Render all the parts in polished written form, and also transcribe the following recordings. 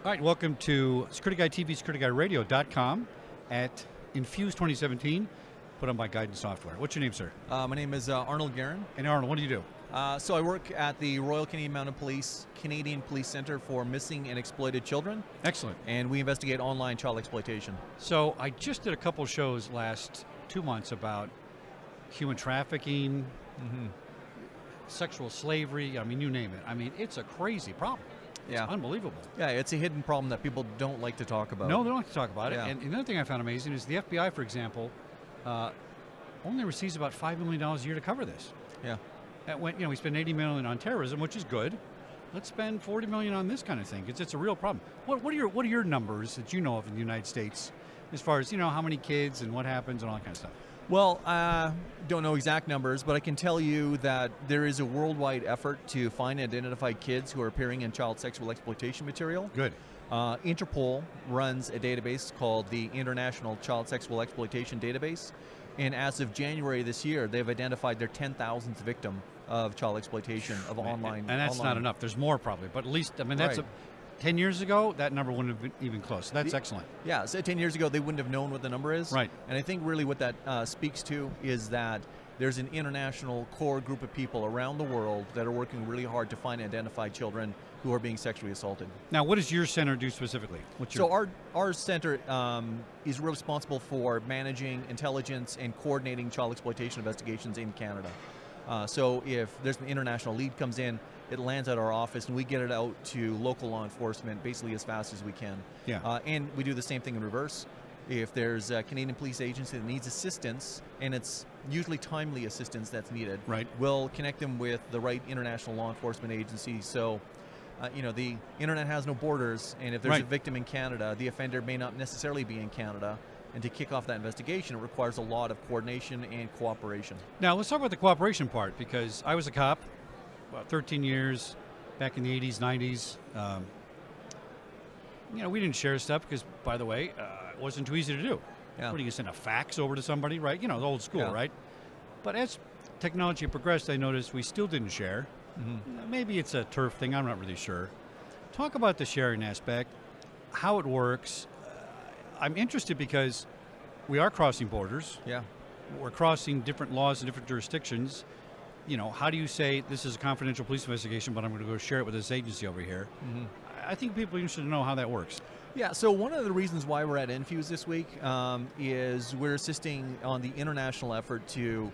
All right, welcome to Security Guy TV, SecurityGuyRadio.com at Infuse 2017, put on by Guidance Software. What's your name, sir? My name is Arnold Guerin. And Arnold, what do you do? So I work at the Royal Canadian Mounted Police Canadian Police Centre for Missing and Exploited Children. Excellent. And we investigate online child exploitation. So I just did a couple shows last 2 months about human trafficking, sexual slavery, I mean, you name it. I mean, it's a crazy problem. It's unbelievable. Yeah, it's a hidden problem that people don't like to talk about. No, they don't like to talk about it. Yeah. And another thing I found amazing is the FBI, for example, only receives about $5 million a year to cover this. Yeah. When, we spend $80 million on terrorism, which is good. Let's spend $40 million on this kind of thing. It's a real problem. What are your numbers that you know of in the United States, as far as how many kids and what happens and all that kind of stuff? Well, don't know exact numbers, but I can tell you that there is a worldwide effort to find and identify kids who are appearing in child sexual exploitation material. Good. Interpol runs a database called the International Child Sexual Exploitation Database, and as of January this year, they've identified their 10,000th victim of child exploitation of online. And that's not enough. There's more probably, but at least, I mean, that's 10 years ago, that number wouldn't have been even close. That's excellent. Yeah, so 10 years ago, they wouldn't have known what the number is. Right. And I think really what that speaks to is that there's an international core group of people around the world that are working really hard to find and identify children who are being sexually assaulted. Now, what does your center do specifically? So our center is responsible for managing intelligence and coordinating child exploitation investigations in Canada. So if there's an international lead comes in, it lands at our office and we get it out to local law enforcement basically as fast as we can. Yeah. And we do the same thing in reverse. If there's a Canadian police agency that needs assistance, and it's usually timely assistance that's needed, we'll connect them with the right international law enforcement agency. So, the internet has no borders, and if there's a victim in Canada, the offender may not necessarily be in Canada. And to kick off that investigation, it requires a lot of coordination and cooperation. Now, let's talk about the cooperation part, because I was a cop about 13 years back in the 80s, 90s. We didn't share stuff because, by the way, it wasn't too easy to do. Yeah. What do you send a fax over to somebody, right? The old school, right? But as technology progressed, I noticed we still didn't share. Maybe it's a turf thing, I'm not really sure. Talk about the sharing aspect, how it works. I'm interested because we are crossing borders. Yeah. We're crossing different laws in different jurisdictions. How do you say this is a confidential police investigation, but I'm going to go share it with this agency over here? I think people are interested to know how that works. Yeah, so one of the reasons why we're at Infuse this week is we're assisting on the international effort to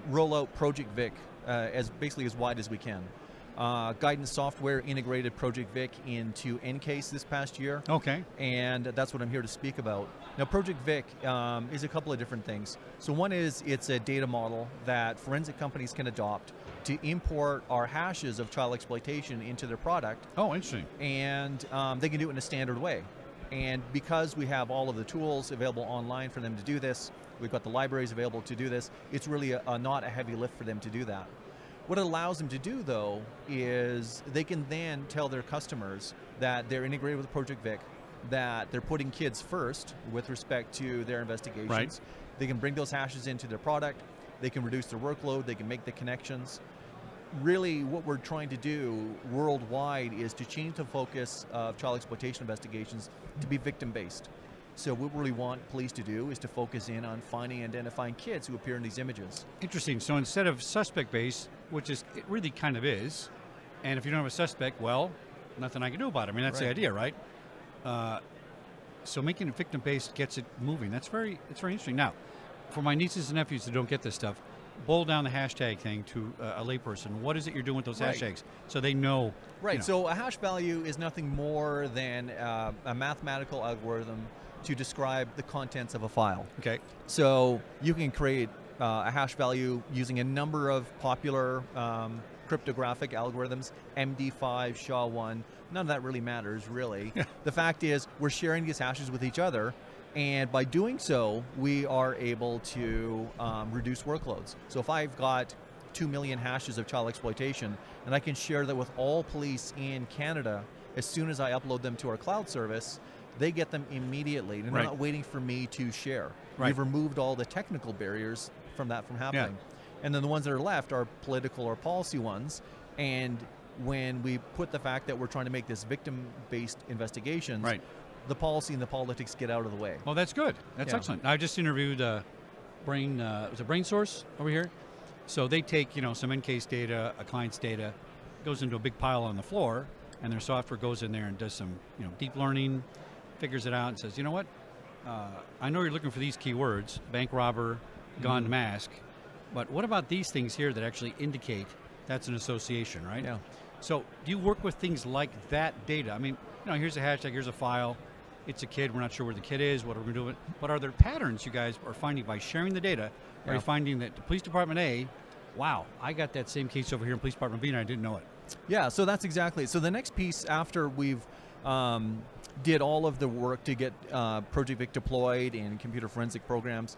roll out Project Vic as wide as we can. Guidance Software integrated Project Vic into Ncase this past year. Okay. And that's what I'm here to speak about. Now, Project Vic is a couple of different things. So one is it's a data model that forensic companies can adopt to import our hashes of child exploitation into their product. Oh, interesting. And they can do it in a standard way. And because we have all of the tools available online for them to do this, we've got the libraries available to do this, it's really not a heavy lift for them to do that. What it allows them to do, though, is they can then tell their customers that they're integrated with Project Vic, that they're putting kids first with respect to their investigations. Right. They can bring those hashes into their product. They can reduce their workload. They can make the connections. Really, what we're trying to do worldwide is to change the focus of child exploitation investigations to be victim-based. So what we really want police to do is to focus in on finding and identifying kids who appear in these images. Interesting. So instead of suspect-based, which is it really kind of is, and if you don't have a suspect, well, nothing I can do about it. I mean, that's the idea, right? So making it victim-based gets it moving. It's very interesting. Now, for my nieces and nephews who don't get this stuff, boil down the hashtag thing to a layperson. What is it you're doing with those hashtags so they know? Right. So a hash value is nothing more than a mathematical algorithm to describe the contents of a file. Okay. So you can create a hash value using a number of popular cryptographic algorithms, MD5, SHA-1. None of that really matters, really. The fact is, we're sharing these hashes with each other, and by doing so, we are able to reduce workloads. So if I've got 2 million hashes of child exploitation, and I can share that with all police in Canada, as soon as I upload them to our cloud service, they get them immediately. They're not waiting for me to share. We've removed all the technical barriers from that from happening. And then the ones that are left are political or policy ones. And when we put the fact that we're trying to make this victim-based investigations, right, the policy and the politics get out of the way. Well, that's good. That's excellent. I just interviewed was it Brain Source over here? So they take, some in-case data, a client's data, goes into a big pile on the floor, and their software goes in there and does some, deep learning, figures it out and says, you know what? I know you're looking for these keywords, bank robber, gun, mask, but what about these things here that actually indicate that's an association, right? Yeah. So do you work with things like that data? I mean, here's a hashtag, here's a file, it's a kid, we're not sure where the kid is, what are we doing? But are there patterns you guys are finding by sharing the data? Are you finding that the police department A, wow, I got that same case over here in police department B and I didn't know it? Yeah, so that's exactly it. So the next piece after we've did all of the work to get Project Vic deployed in computer forensic programs,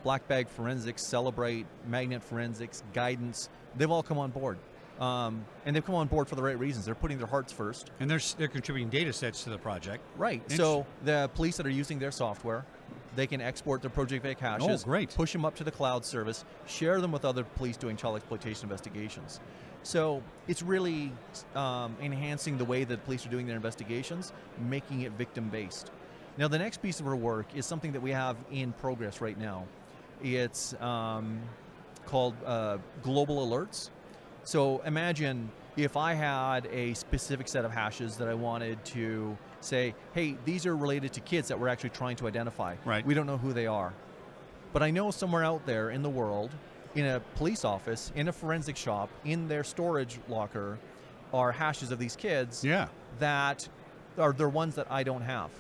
Black Bag Forensics, Celebrate, Magnet Forensics, Guidance, they've all come on board. And they've come on board for the right reasons. They're putting their hearts first. And they're contributing data sets to the project. Right. So the police that are using their software, they can export their Project Vic hashes, push them up to the cloud service, share them with other police doing child exploitation investigations. So it's really enhancing the way that police are doing their investigations, making it victim-based. Now the next piece of our work is something that we have in progress right now. It's called Global Alerts. So imagine if I had a specific set of hashes that I wanted to say, hey, these are related to kids that we're actually trying to identify. Right. We don't know who they are. But I know somewhere out there in the world, in a police office, in a forensic shop, in their storage locker, are hashes of these kids that are the ones that I don't have.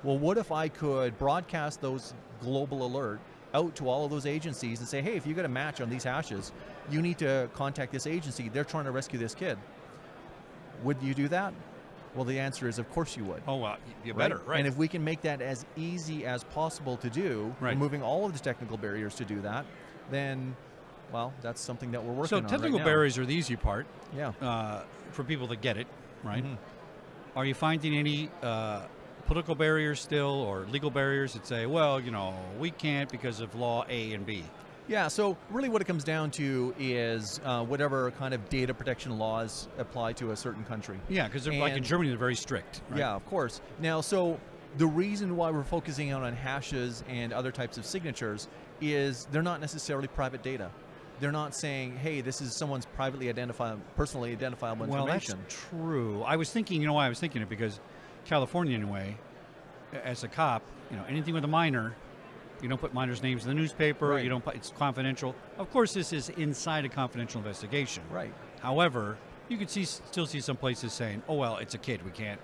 Well, what if I could broadcast those global alert out to all of those agencies and say, hey, if you get a match on these hashes, you need to contact this agency. They're trying to rescue this kid. Would you do that? Well, the answer is, of course you would. Oh, well, you better, right? And if we can make that as easy as possible to do, removing all of the technical barriers to do that, then, well, that's something that we're working on right now. So technical barriers are the easy part. Yeah. For people that get it, right? Are you finding any political barriers still, or legal barriers that say, well, we can't because of law A and B? Yeah, so really what it comes down to is whatever kind of data protection laws apply to a certain country. Yeah, because like in Germany, they're very strict. Right? Yeah, of course. Now, so the reason why we're focusing on hashes and other types of signatures is they're not necessarily private data. They're not saying, hey, this is someone's privately identifiable, personally identifiable information. Well, that's true. I was thinking, you know why I was thinking it? Because California, anyway, as a cop, anything with a minor, you don't put minors' names in the newspaper. You don't put, it's confidential. Of course, this is inside a confidential investigation. Right. However, you could still see some places saying, "Oh well, it's a kid. We can't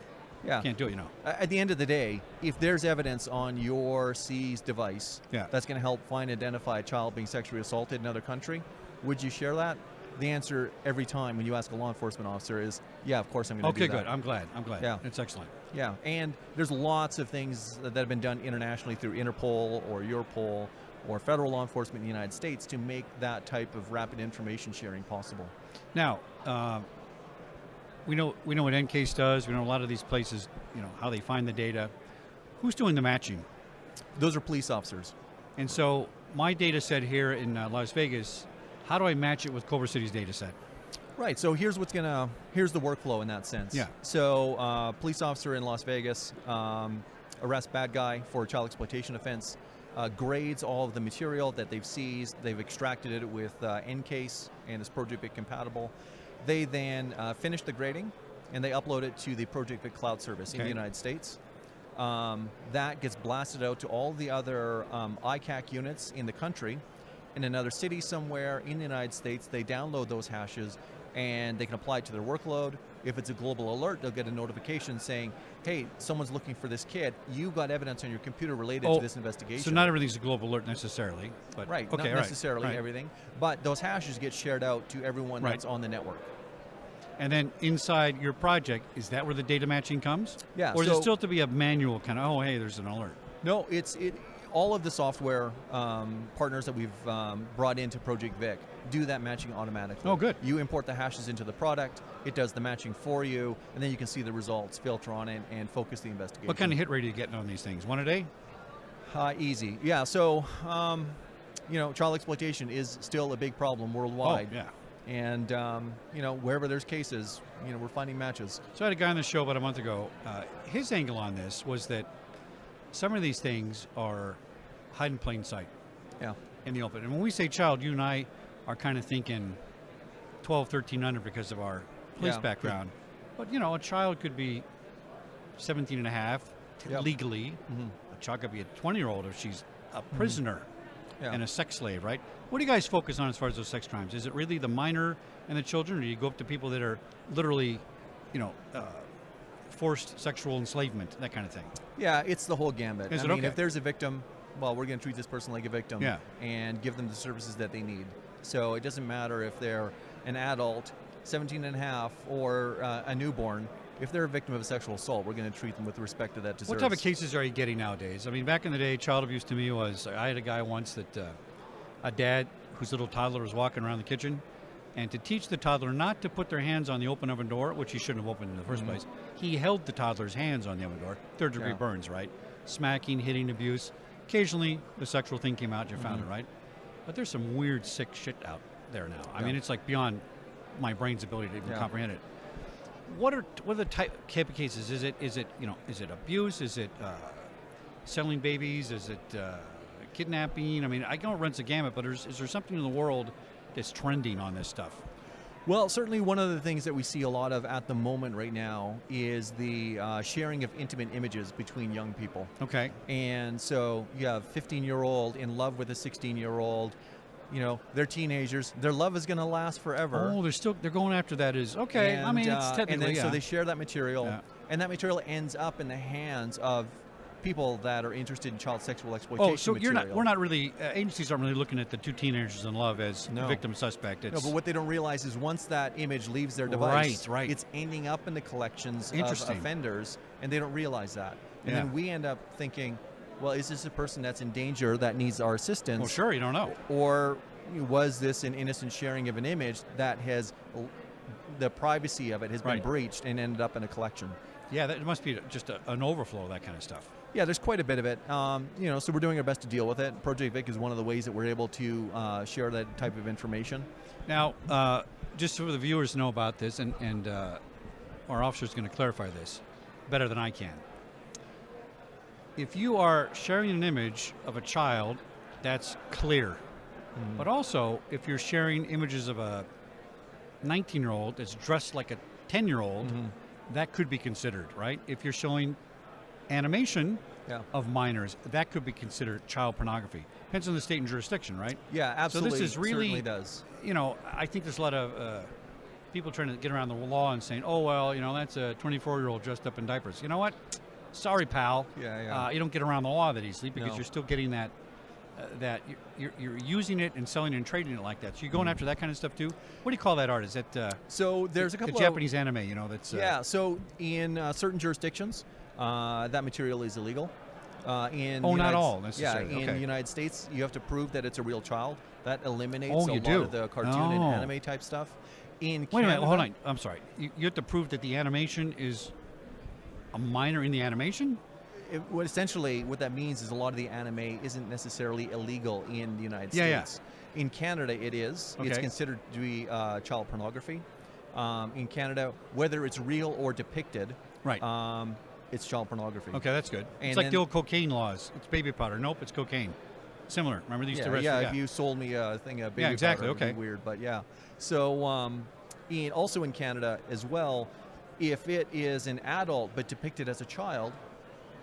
do it." At the end of the day, if there's evidence on your seized device that's going to help find and identify a child being sexually assaulted in another country, would you share that? The answer every time when you ask a law enforcement officer is, yeah, of course I'm going to do that. Okay, good. I'm glad. Yeah. It's excellent. Yeah, and there's lots of things that have been done internationally through Interpol or Europol or federal law enforcement in the United States to make that type of rapid information sharing possible. Now, we know what NCASE does. We know a lot of these places, how they find the data. Who's doing the matching? Those are police officers. And so my data set here in Las Vegas, how do I match it with Culver City's data set? Right, so here's the workflow in that sense. Yeah. So police officer in Las Vegas arrests bad guy for child exploitation offense, grades all of the material that they've seized, they've extracted it with NCASE and is Project Vic compatible. They then finish the grading and they upload it to the Project Vic cloud service in the United States. That gets blasted out to all the other ICAC units in the country. In another city somewhere in the United States, they download those hashes and they can apply it to their workload. If it's a global alert, they'll get a notification saying, hey, someone's looking for this kid. You've got evidence on your computer related to this investigation. So not everything's a global alert necessarily. But right, not necessarily everything. But those hashes get shared out to everyone that's on the network. And then inside your project, is that where the data matching comes? Yeah. Or is it still to be a manual kind of, oh, hey, there's an alert? No, all of the software partners that we've brought into Project Vic do that matching automatically. Oh, good. You import the hashes into the product, it does the matching for you, and then you can see the results, filter on it, and focus the investigation. What kind of hit rate are you getting on these things? One a day? Easy. Yeah, so, child exploitation is still a big problem worldwide. Oh, yeah. And wherever there's cases, we're finding matches. So I had a guy on the show about a month ago. His angle on this was that some of these things are hide in plain sight. Yeah. In the open. And when we say child, you and I are kind of thinking 12, 13 under because of our police background. But, a child could be 17 and a half legally. Mm-hmm. A child could be a 20-year-old if she's a prisoner and a sex slave, right? What do you guys focus on as far as those sex crimes? Is it really the minor and the children, or do you go up to people that are literally, forced sexual enslavement, that kind of thing? Yeah, it's the whole gambit. I mean, if there's a victim, well, we're going to treat this person like a victim and give them the services that they need. So it doesn't matter if they're an adult, 17 and a half, or a newborn. If they're a victim of a sexual assault, we're going to treat them with respect to that deserves. What type of cases are you getting nowadays? I mean, back in the day, child abuse to me was, I had a guy once that a dad whose little toddler was walking around the kitchen, and to teach the toddler not to put their hands on the open oven door, which he shouldn't have opened in the first place, he held the toddler's hands on the oven door. Third-degree burns, right? Smacking, hitting, abuse. Occasionally, the sexual thing came out, you found it, right? But there's some weird, sick shit out there now. I mean, it's like beyond my brain's ability to even comprehend it. What are the type of cases? Is it abuse? Is it selling babies? Is it kidnapping? I mean, I know it runs the gamut, but is there something in the world that's trending on this stuff? Well, certainly one of the things that we see a lot of at the moment right now is the sharing of intimate images between young people. Okay. And so you have a 15-year-old in love with a 16-year-old. They're teenagers. Their love is going to last forever. Oh, they're going after that is okay. And, I mean, it's technically, and then, so they share that material, and that material ends up in the hands of people that are interested in child sexual exploitation. Oh, so material. we're not really, agencies aren't really looking at the two teenagers in love as victim suspect. No, but what they don't realize is once that image leaves their device, it's ending up in the collections of offenders, and they don't realize that. And then we end up thinking, well, is this a person that's in danger that needs our assistance? Well, sure, you don't know. Or was this an innocent sharing of an image that has, the privacy of it has been breached and ended up in a collection? Yeah, that must be just an overflow of that kind of stuff. Yeah, there's quite a bit of it. So we're doing our best to deal with it. Project Vic is one of the ways that we're able to share that type of information. Now, just so the viewers know about this, and our officer is going to clarify this better than I can. If you are sharing an image of a child, that's clear. But also, if you're sharing images of a 19-year-old that's dressed like a 10-year-old, that could be considered, right? If you're showing animation of minors, that could be considered child pornography. Depends on the state and jurisdiction, right? Yeah, absolutely. So this is really, certainly does. I think there's a lot of people trying to get around the law and saying, oh, well, that's a 24-year-old dressed up in diapers. You know what? Sorry, pal. You don't get around the law that easily because you're still getting that you're using it and selling it and trading it like that. So you're going after that kind of stuff too. What do you call that art? Is that so? There's a couple of Japanese anime, that's So in certain jurisdictions, that material is illegal. Not all necessarily. In the United States, you have to prove that it's a real child. That eliminates a lot of the cartoon and anime type stuff. In Canada, wait a minute, hold on. I'm sorry. You have to prove that the animation is a minor in the animation? Essentially, what that means is a lot of the anime isn't necessarily illegal in the United States. In Canada, it is. It's considered to be child pornography. In Canada, whether it's real or depicted, it's child pornography. Okay, that's good. It's like the old cocaine laws. It's baby powder. Nope, it's cocaine. Similar. Remember these two restaurants? If you sold me a thing of baby powder, it would be weird. But so also in Canada as well, if it is an adult but depicted as a child,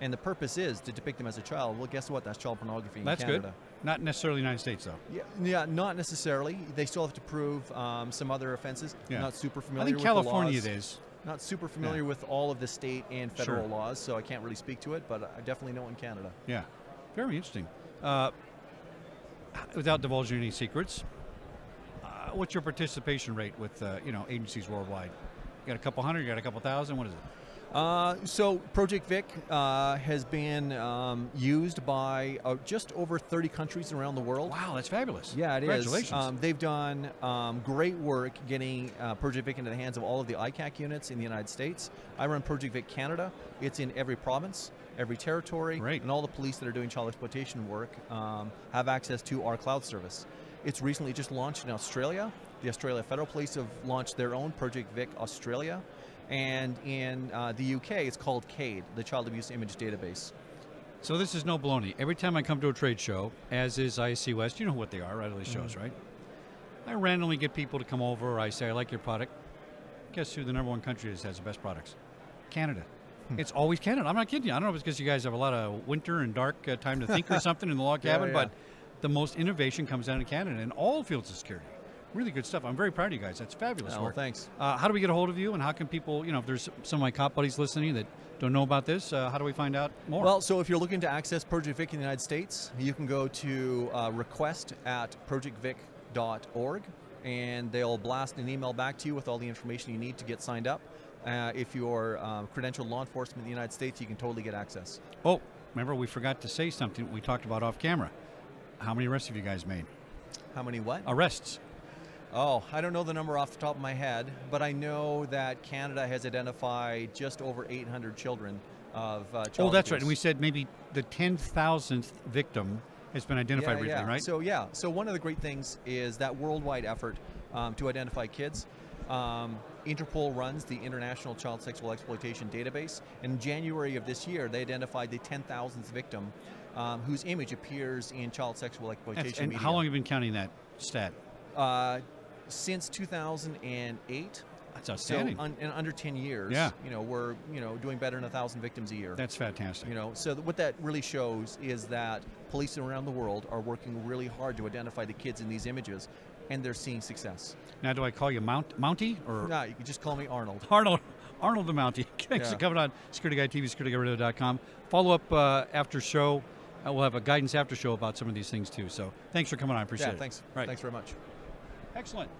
and the purpose is to depict them as a child, well, guess what? That's child pornography in Canada. That's good. Not necessarily the United States, though. Yeah, not necessarily. They still have to prove some other offenses. Yeah. Not super familiar with California the laws. it is. Not super familiar with all of the state and federal laws, so I can't really speak to it, but I definitely know in Canada. Yeah, very interesting. Without divulging any secrets, what's your participation rate with agencies worldwide? You got a couple hundred? You got a couple thousand? What is it? So Project Vic has been used by just over 30 countries around the world. Wow, that's fabulous. Yeah, it is. Congratulations. They've done great work getting Project Vic into the hands of all of the ICAC units in the United States. I run Project Vic Canada. It's in every province, every territory, and all the police that are doing child exploitation work have access to our cloud service. It's recently just launched in Australia. The Australia Federal Police have launched their own Project Vic Australia. And in the UK, it's called CADE, the Child Abuse Image Database. So this is no baloney. Every time I come to a trade show, as is IC West, you know what they are, right, all these shows, right? I randomly get people to come over, I say, I like your product. Guess who the #1 country is has the best products? Canada. It's always Canada. I'm not kidding you. I don't know if it's because you guys have a lot of winter and dark time to think or something in the log cabin, but the most innovation comes down in Canada in all fields of security. Really good stuff. I'm very proud of you guys. That's fabulous work. Thanks. How do we get a hold of you, and how can people, if there's some of my cop buddies listening that don't know about this, how do we find out more? Well, so if you're looking to access Project Vic in the United States, you can go to request@projectvic.org, and they'll blast an email back to you with all the information you need to get signed up. If you're credentialed law enforcement in the United States, you can totally get access. Oh, remember we forgot to say something we talked about off camera. How many arrests have you guys made? How many what? Arrests. Oh, I don't know the number off the top of my head, but I know that Canada has identified just over 800 children of child Oh, that's abuse. right. And we said maybe the 10,000th victim has been identified recently, right? So one of the great things is that worldwide effort to identify kids. Interpol runs the International Child Sexual Exploitation Database. In January of this year, they identified the 10,000th victim whose image appears in child sexual exploitation And media. how long have you been counting that stat? Since 2008. That's outstanding. So in under 10 years, we're doing better than 1,000 victims a year. That's fantastic. So what that really shows is that police around the world are working really hard to identify the kids in these images, and they're seeing success. Now, do I call you Mountie or? No, you can just call me Arnold. Arnold the Mountie. Thanks for coming on Security Guy TV, securityguy.com. Follow up after show. We'll have a guidance after show about some of these things too. So thanks for coming on. I appreciate it. Thanks. Right. Thanks very much. Excellent.